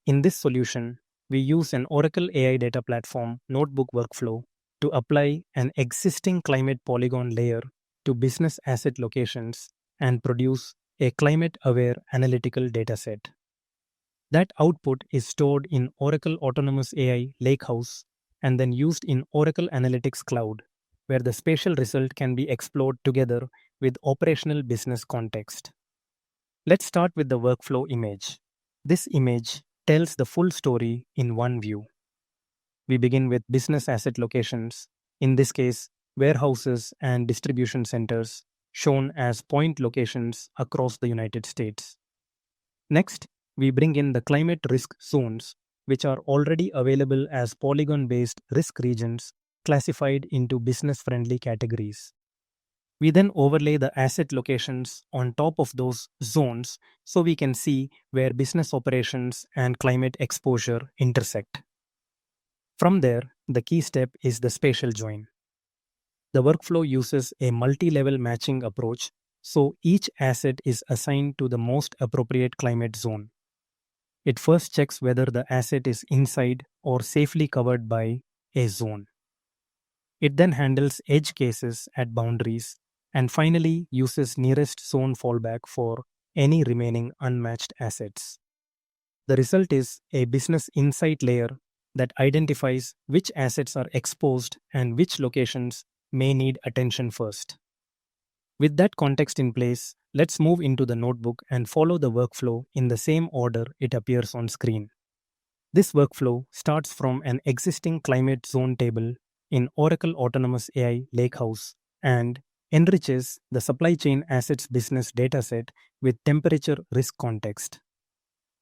In this solution, we use an Oracle AI data platform notebook workflow to apply an existing climate polygon layer to business asset locations and produce a climate-aware analytical dataset. That output is stored in Oracle Autonomous AI Lakehouse and then used in Oracle Analytics Cloud, where the spatial result can be explored together with operational business context. Let's start with the workflow image. This image tells the full story in one view. We begin with business asset locations, in this case, warehouses and distribution centers, shown as point locations across the United States. Next, we bring in the climate risk zones, which are already available as polygon-based risk regions classified into business-friendly categories. We then overlay the asset locations on top of those zones so we can see where business operations and climate exposure intersect. From there, the key step is the spatial join. The workflow uses a multi-level matching approach, so each asset is assigned to the most appropriate climate zone. It first checks whether the asset is inside or safely covered by a zone. It then handles edge cases at boundaries and finally uses nearest zone fallback for any remaining unmatched assets. The result is a business insight layer that identifies which assets are exposed and which locations may need attention first. With that context in place, let's move into the notebook and follow the workflow in the same order it appears on screen. This workflow starts from an existing climate zone table in Oracle Autonomous AI Lakehouse and enriches the supply chain assets business dataset with temperature risk context.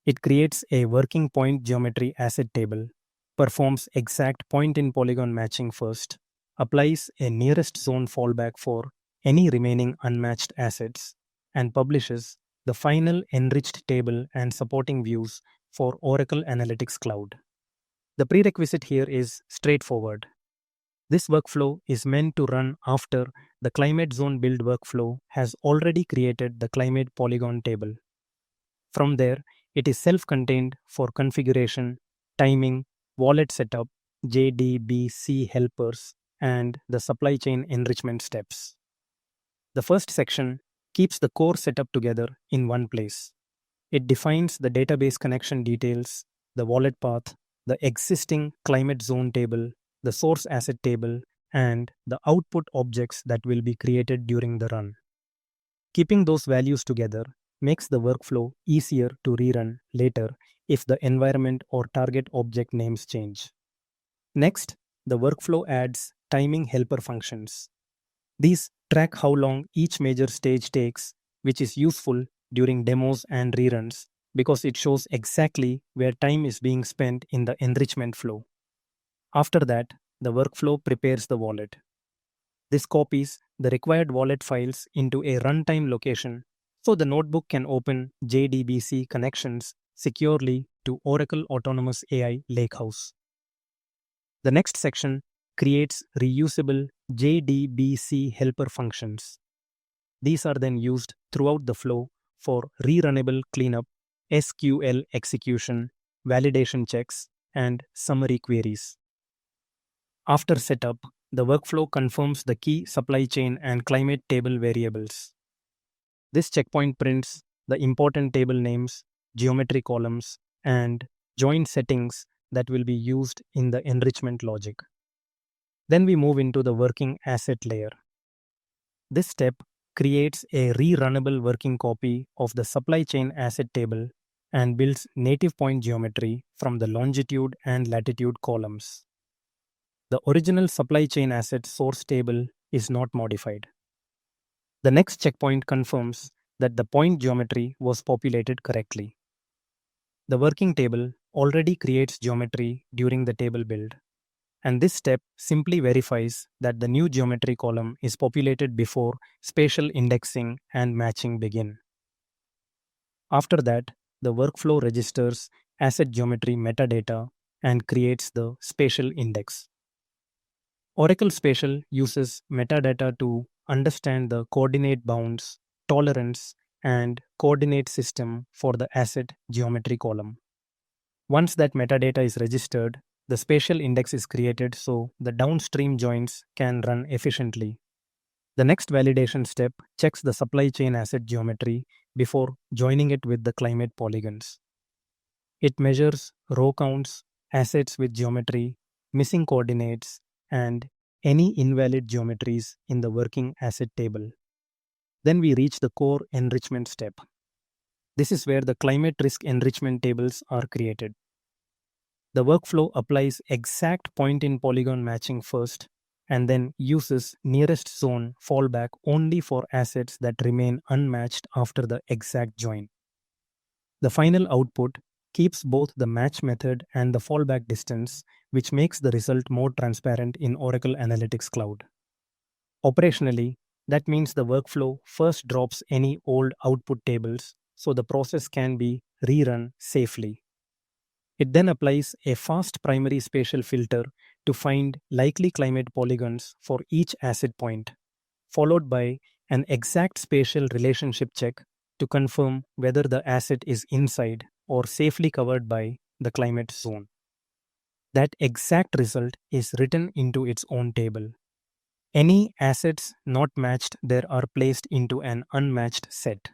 It creates a working point geometry asset table, performs exact point-in-polygon matching first, applies a nearest zone fallback for any remaining unmatched assets, and publishes the final enriched table and supporting views for Oracle Analytics Cloud. The prerequisite here is straightforward. This workflow is meant to run after the climate zone build workflow has already created the climate polygon table. From there, it is self-contained for configuration, timing, wallet setup, JDBC helpers, and the supply chain enrichment steps. The first section keeps the core setup together in one place. It defines the database connection details, the wallet path, the existing climate zone table, the source asset table, and the output objects that will be created during the run. Keeping those values together makes the workflow easier to rerun later if the environment or target object names change. Next, the workflow adds timing helper functions. These track how long each major stage takes, which is useful during demos and reruns because it shows exactly where time is being spent in the enrichment flow. After that, the workflow prepares the wallet. This copies the required wallet files into a runtime location so the notebook can open JDBC connections securely to Oracle Autonomous AI Lakehouse. The next section creates reusable JDBC helper functions. These are then used throughout the flow for rerunnable cleanup, SQL execution, validation checks, and summary queries. After setup, the workflow confirms the key supply chain and climate table variables. This checkpoint prints the important table names, geometry columns, and join settings that will be used in the enrichment logic. Then we move into the working asset layer. This step creates a rerunnable working copy of the supply chain asset table and builds native point geometry from the longitude and latitude columns. The original supply chain asset source table is not modified. The next checkpoint confirms that the point geometry was populated correctly. The working table already creates geometry during the table build, and this step simply verifies that the new geometry column is populated before spatial indexing and matching begin. After that, the workflow registers asset geometry metadata and creates the spatial index. Oracle Spatial uses metadata to understand the coordinate bounds, tolerance, and coordinate system for the asset geometry column. Once that metadata is registered, the spatial index is created so the downstream joins can run efficiently. The next validation step checks the supply chain asset geometry before joining it with the climate polygons. It measures row counts, assets with geometry, missing coordinates, and any invalid geometries in the working asset table. Then we reach the core enrichment step. This is where the climate risk enrichment tables are created. The workflow applies exact point-in-polygon matching first and then uses nearest zone fallback only for assets that remain unmatched after the exact join. The final output keeps both the match method and the fallback distance, which makes the result more transparent in Oracle Analytics Cloud. Operationally, that means the workflow first drops any old output tables so the process can be rerun safely. It then applies a fast primary spatial filter to find likely climate polygons for each asset point, followed by an exact spatial relationship check to confirm whether the asset is inside or safely covered by the climate zone. That exact result is written into its own table. Any assets not matched there are placed into an unmatched set.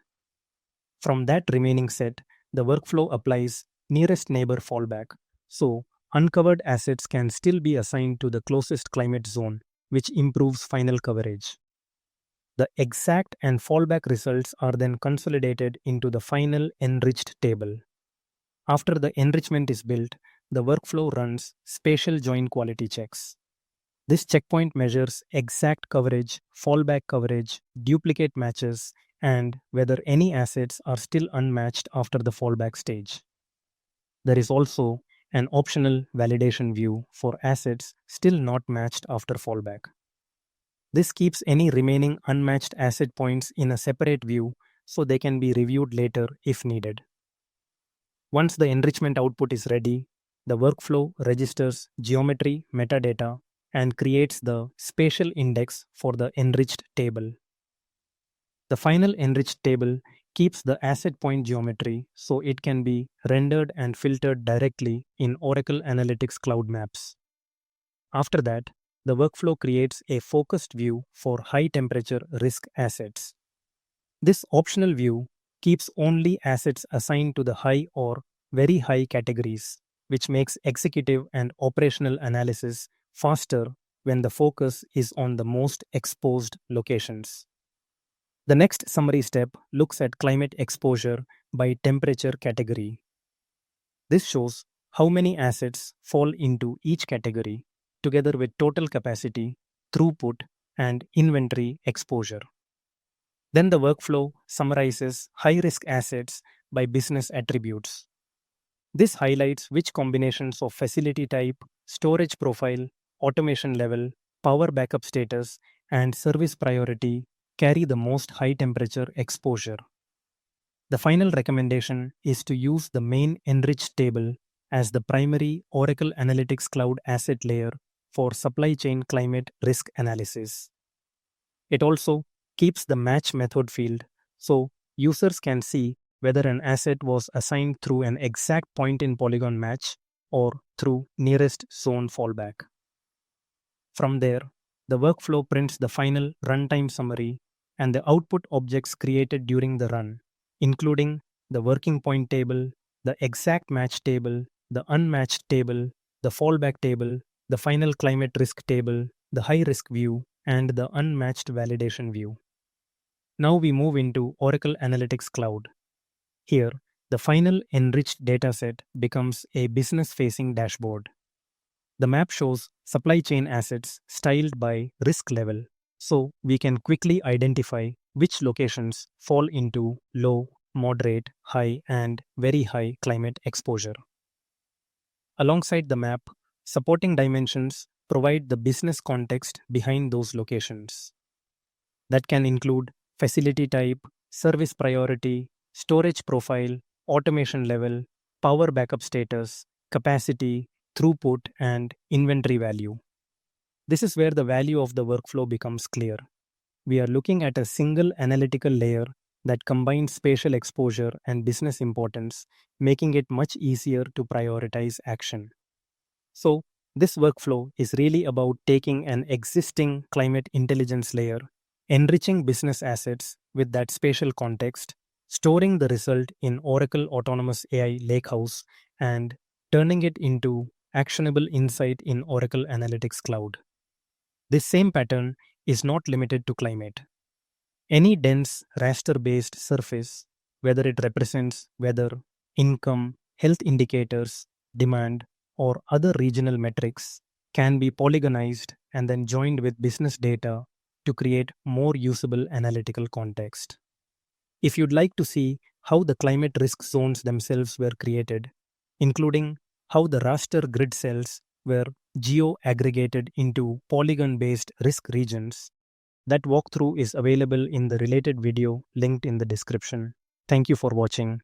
From that remaining set, the workflow applies nearest neighbor fallback, so uncovered assets can still be assigned to the closest climate zone, which improves final coverage. The exact and fallback results are then consolidated into the final enriched table. After the enrichment is built, the workflow runs spatial join quality checks. This checkpoint measures exact coverage, fallback coverage, duplicate matches, and whether any assets are still unmatched after the fallback stage. There is also an optional validation view for assets still not matched after fallback. This keeps any remaining unmatched asset points in a separate view so they can be reviewed later if needed. Once the enrichment output is ready, the workflow registers geometry metadata and creates the spatial index for the enriched table. The final enriched table keeps the asset point geometry so it can be rendered and filtered directly in Oracle Analytics Cloud Maps. After that, the workflow creates a focused view for high temperature risk assets. This optional view keeps only assets assigned to the high or very high categories, which makes executive and operational analysis faster when the focus is on the most exposed locations. The next summary step looks at climate exposure by temperature category. This shows how many assets fall into each category, together with total capacity, throughput, and inventory exposure. Then the workflow summarizes high-risk assets by business attributes. This highlights which combinations of facility type, storage profile, automation level, power backup status, and service priority carry the most high temperature exposure. The final recommendation is to use the main enriched table as the primary Oracle Analytics Cloud asset layer for supply chain climate risk analysis. It also keeps the match method field so users can see whether an asset was assigned through an exact point-in-polygon match or through nearest zone fallback. From there, the workflow prints the final runtime summary and the output objects created during the run, including the working point table, the exact match table, the unmatched table, the fallback table, the final climate risk table, the high risk view, and the unmatched validation view. Now we move into Oracle Analytics Cloud. Here, the final enriched dataset becomes a business-facing dashboard. The map shows supply chain assets styled by risk level, so we can quickly identify which locations fall into low, moderate, high, and very high climate exposure. Alongside the map, supporting dimensions provide the business context behind those locations. That can include facility type, service priority, storage profile, automation level, power backup status, capacity, throughput, and inventory value. This is where the value of the workflow becomes clear. We are looking at a single analytical layer that combines spatial exposure and business importance, making it much easier to prioritize action. So, this workflow is really about taking an existing climate intelligence layer, enriching business assets with that spatial context, storing the result in Oracle Autonomous AI Lakehouse, and turning it into actionable insight in Oracle Analytics Cloud. This same pattern is not limited to climate. Any dense raster based surface, whether it represents weather, income, health indicators, demand, or other regional metrics, can be polygonized and then joined with business data to create more usable analytical context. If you'd like to see how the climate risk zones themselves were created, including how the raster grid cells were geo-aggregated into polygon-based risk regions, that walkthrough is available in the related video linked in the description. Thank you for watching.